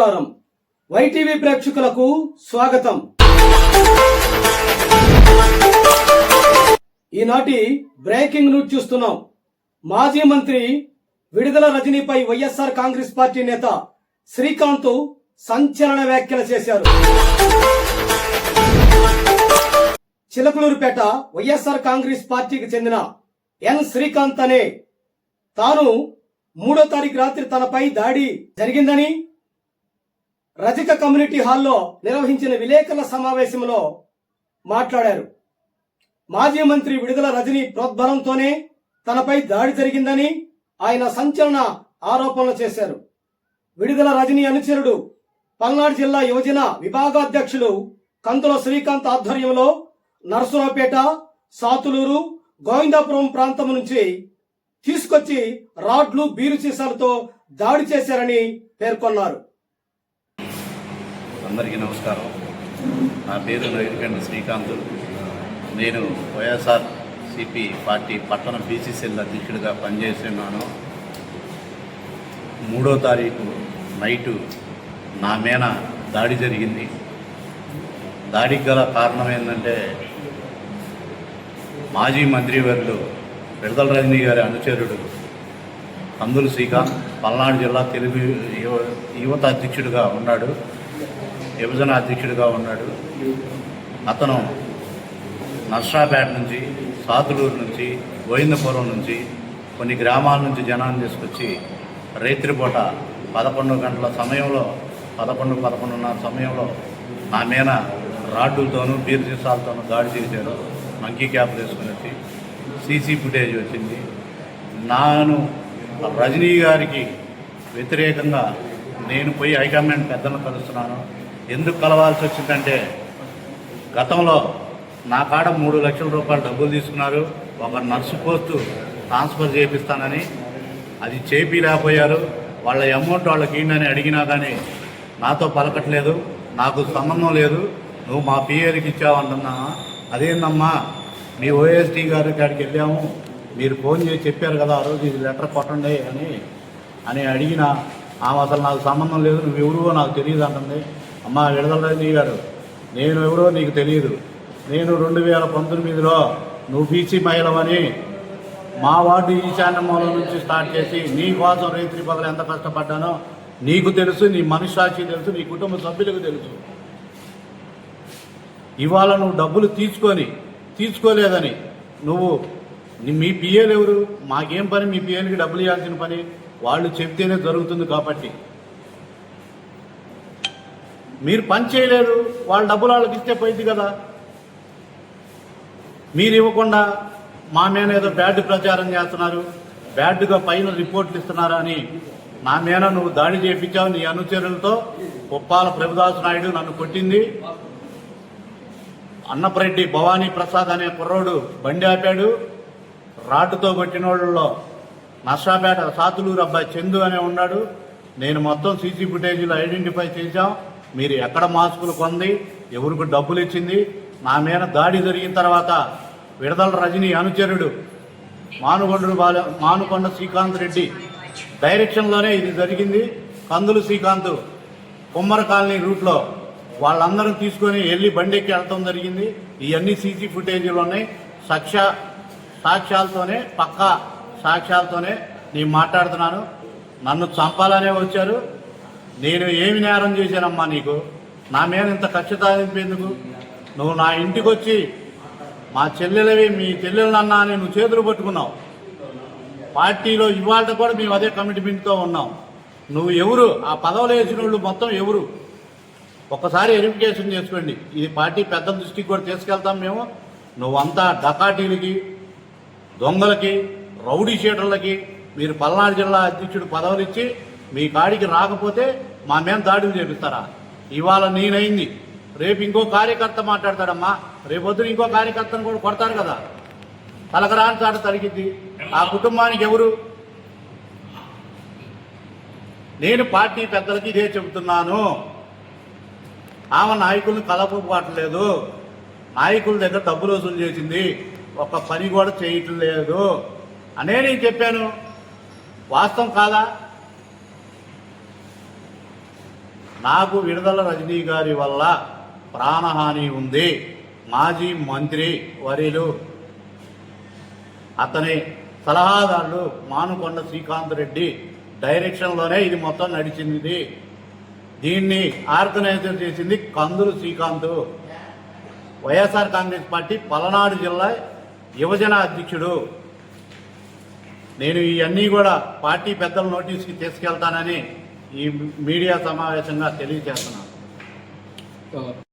నమస్కారం. వైటీవీ ప్రేక్షకులకు స్వాగతం. ఈనాటి బ్రేకింగ్ న్యూస్ చూస్తున్నాం. మాజీ మంత్రి విడుదల రజనీపై వైఎస్ఆర్ కాంగ్రెస్ పార్టీ నేత శ్రీకాంత్ సంచలన వ్యాఖ్యలు చేశారు. చిలకలూరుపేట వైఎస్ఆర్ కాంగ్రెస్ పార్టీకి చెందిన ఎన్ శ్రీకాంత్ అనే తాను 3వ తారీఖు రాత్రి తనపై దాడి జరిగిందని రజక కమ్యూనిటీ హాల్లో నిర్వహించిన విలేకరుల సమావేశంలో మాట్లాడారు. మాజీ మంత్రి విడుదల రజనీ ప్రోద్బలంతోనే తనపై దాడి జరిగిందని ఆయన సంచలన ఆరోపణలు చేశారు. విడుదల రజనీ అనుచరుడు పల్నాడు జిల్లా యువజన విభాగాధ్యక్షులు కంతుల శ్రీకాంత్ ఆధ్వర్యంలో నరసరావుపేట, సాతులూరు, గోవిందాపురం ప్రాంతం నుంచి తీసుకొచ్చి రాడ్లు, బీరు సీసాలతో దాడి చేశారని పేర్కొన్నారు. అందరికీ నమస్కారం. నా పేరు నగిరికండి శ్రీకాంత్. నేను వైఎస్ఆర్ సిపి పార్టీ పట్టణ బీసీసీఎల్ అధ్యక్షుడిగా పనిచేస్తున్నాను. 3వ తారీఖు నైటు నా మీద దాడి జరిగింది. దాడికి గల కారణం ఏంటంటే మాజీ మంత్రివర్యులు విడుదల రజనీ గారి అనుచరుడు కందుల శ్రీకాంత్ పల్నాడు జిల్లా తెలుగు యువత అధ్యక్షుడిగా ఉన్నాడు, విభజన అధ్యక్షుడిగా ఉన్నాడు. అతను నర్సరావుపేట నుంచి, సాతులూరు నుంచి, గోవిందపురం నుంచి కొన్ని గ్రామాల నుంచి జనాన్ని తీసుకొచ్చి రాత్రిపూట 11 గంటల సమయంలో 11:30 సమయంలో నా మీద రాడ్డులతోనూ బీర్ సీసాలతోనూ దాడి చేశారు. మంకీ క్యాప్ వేసుకుని వచ్చి సీసీ ఫుటేజ్ వచ్చింది. నాను రజనీ గారికి వ్యతిరేకంగా నేను పోయి హైకమాండ్ పెద్దలను కలుస్తున్నాను. ఎందుకు కలవాల్సి వచ్చిందంటే గతంలో నా కాడ 3 లక్షల రూపాయలు డబ్బులు తీసుకున్నారు. ఒక నర్సు పోస్టు ట్రాన్స్ఫర్ చేపిస్తానని అది చేపిలేకపోయారు. వాళ్ళ అమౌంట్ వాళ్ళకి ఏంటని అడిగినా కానీ నాతో పలకట్లేదు, నాకు సంబంధం లేదు, నువ్వు మా పిఏలకి ఇచ్చావంటున్నా. అదేందమ్మా, మీ ఓఎస్టీ గారి కాడికి వెళ్ళాము, మీరు ఫోన్ చేసి చెప్పారు కదా ఆ రోజు, ఇది లెటర్ కొట్టండి అని అడిగినా ఆమె అసలు నాకు సంబంధం లేదు, నువ్వు ఎవరో నాకు తెలియదు అంటుంది. అమ్మా విడుదల రజనీ గారు, నేను ఎవరో నీకు తెలియదు. నేను 2019లో నువ్వు బీసీ మహిళవని మా వార్డు ఈశాన్య మూలం నుంచి స్టార్ట్ చేసి నీ కోసం రైతు పగలు ఎంత కష్టపడ్డానో నీకు తెలుసు, నీ మనస్సాక్షి తెలుసు, నీ కుటుంబ సభ్యులకు తెలుసు. ఇవాళ నువ్వు డబ్బులు తీసుకోలేదని నువ్వు మీ పిఏలు ఎవరు? మాకేం పని మీ పిఏలకి డబ్బులు ఇవ్వాల్సిన పని? వాళ్ళు చెప్తేనే జరుగుతుంది. కాబట్టి మీరు పని చేయలేరు, వాళ్ళ డబ్బులు వాళ్ళకి ఇస్తే పోయింది కదా. మీరు ఇవ్వకుండా మా మీద ఏదో బ్యాడ్ ప్రచారం చేస్తున్నారు, బ్యాడ్గా పైన రిపోర్ట్లు ఇస్తున్నారు అని నా మీద నువ్వు దాడి చేయించావు. నీ అనుచరులతో కుప్పాల ప్రభుదాస్ నాయుడు నన్ను కొట్టింది. అన్నపరెడ్డి భవానీ ప్రసాద్ అనే కుర్రోడు బండి ఆపాడు. రాడ్డుతో కొట్టిన వాళ్ళలో నర్సాపేట సాతులూరు అబ్బాయి చందు అనే ఉన్నాడు. నేను మొత్తం సీసీ ఫుటేజీలో ఐడెంటిఫై చేశాం. మీరు ఎక్కడ మాస్కులు కొంది, ఎవరికి డబ్బులు ఇచ్చింది. నా మీద దాడి జరిగిన తర్వాత విడుదల రజనీ అనుచరుడు మానుకొండ శ్రీకాంత్ రెడ్డి డైరెక్షన్లోనే ఇది జరిగింది. కందుల శ్రీకాంత్ కుమ్మర కాలనీ రూట్లో వాళ్ళందరూ తీసుకొని వెళ్ళి బండెక్కి వెళ్ళటం జరిగింది. ఇవన్నీ సీసీ ఫుటేజీలు ఉన్నాయి. సాక్ష్యాలతోనే, పక్కా సాక్ష్యాలతోనే నేను మాట్లాడుతున్నాను. నన్ను చంపాలనే వచ్చారు. నేను ఏమి నేరం చేశానమ్మా నీకు? నా మీద ఇంత కక్ష సాధింపేందుకు? నువ్వు నా ఇంటికి వచ్చి మా చెల్లెలవి, మీ చెల్లెలన్నా అని నువ్వు చేతులు పట్టుకున్నావు. పార్టీలో ఇవాళ కూడా మేము అదే కమిట్మెంట్తో ఉన్నాం. నువ్వు ఎవరు? ఆ పదవులు వేసిన వాళ్ళు మొత్తం ఎవరు? ఒక్కసారి వెరిఫికేషన్ చేసుకోండి. ఇది పార్టీ పెద్దల దృష్టికి కూడా తీసుకెళ్తాం మేము. నువ్వంతా డకాటీలకి, దొంగలకి, రౌడీ షీటర్లకి మీరు పల్నాడు జిల్లా అధ్యక్షుడు పదవులు ఇచ్చి మీ కాడికి రాకపోతే మా మీద దాడులు చేపిస్తారా? ఇవాళ నేనైంది, రేపు ఇంకో కార్యకర్త మాట్లాడతాడమ్మా. రేపొద్దున ఇంకో కార్యకర్తను కూడా కొడతారు కదా. తలకరాని చాట తరిగిద్ది. ఆ కుటుంబానికి ఎవరు? నేను పార్టీ పెద్దలకి ఇదే చెబుతున్నాను. ఆమె నాయకుల్ని కలపట్లేదు, నాయకుల దగ్గర డబ్బులు వసూలు చేసింది, ఒక పని కూడా చేయటం లేదు అనే నేను చెప్పాను. వాస్తవం కాదా? నాకు విడుదల రజనీ గారి వల్ల ప్రాణహాని ఉంది. మాజీ మంత్రి వర్యులు అతని సలహాదారులు మానుకొండ శ్రీకాంత్ రెడ్డి డైరెక్షన్లోనే ఇది మొత్తం నడిచింది. దీన్ని ఆర్గనైజర్ చేసింది కందులు శ్రీకాంత్, వైఎస్ఆర్ కాంగ్రెస్ పార్టీ పలనాడు జిల్లా యువజన అధ్యక్షుడు. నేను ఇవన్నీ కూడా పార్టీ పెద్దల నోటీస్కి తీసుకెళ్తానని ఈ మీడియా సమావేశంగా తెలియజేస్తున్నాను.